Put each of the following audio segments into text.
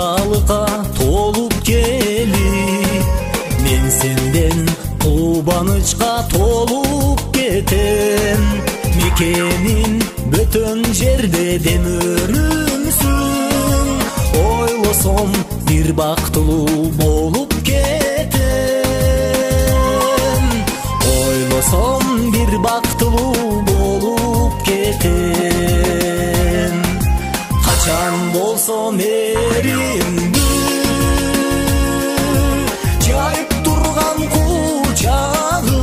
тазалыкка толуп келип, мен сенден кубанычка толуп кетем. Мекенин бөтөн жерде демөрүмсүн, ойлосом бир бактылуу болуп кетем. Ойлосом бир бактылуу болуп кетем. Качан болсо мэримди жайып турган кучагым,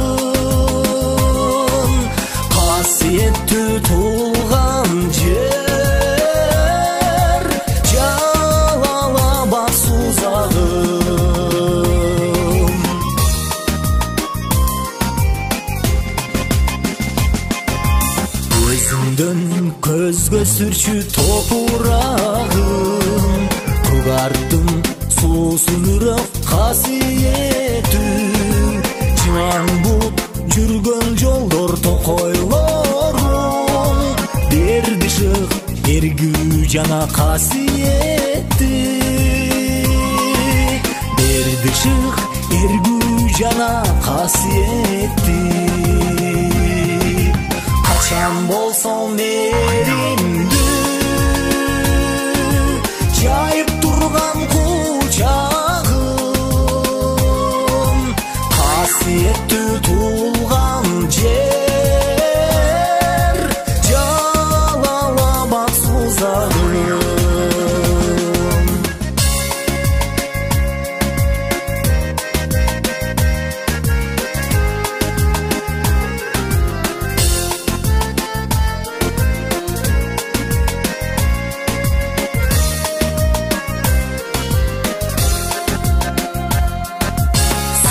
касиеттүү туулган жер, Жалал-Абад сузагым. Өзүңдөн көзгө сүрчү топурагым, көгардым суусунураак касиеттүү, жан бут жүргөн жолдор токойлорум, берди шык эргүү жана касиеттүү, берди шык эргүү жана касиеттүү. Качан болсо мэримди жайып турган кучагым, касиеттүү туулган жер, Жалал-Абад сузагым.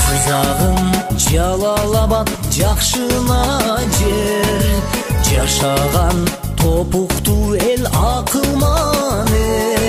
Сузагым Жалал-Абад жакшына жер, жашаган топуктуу эл акылман эл.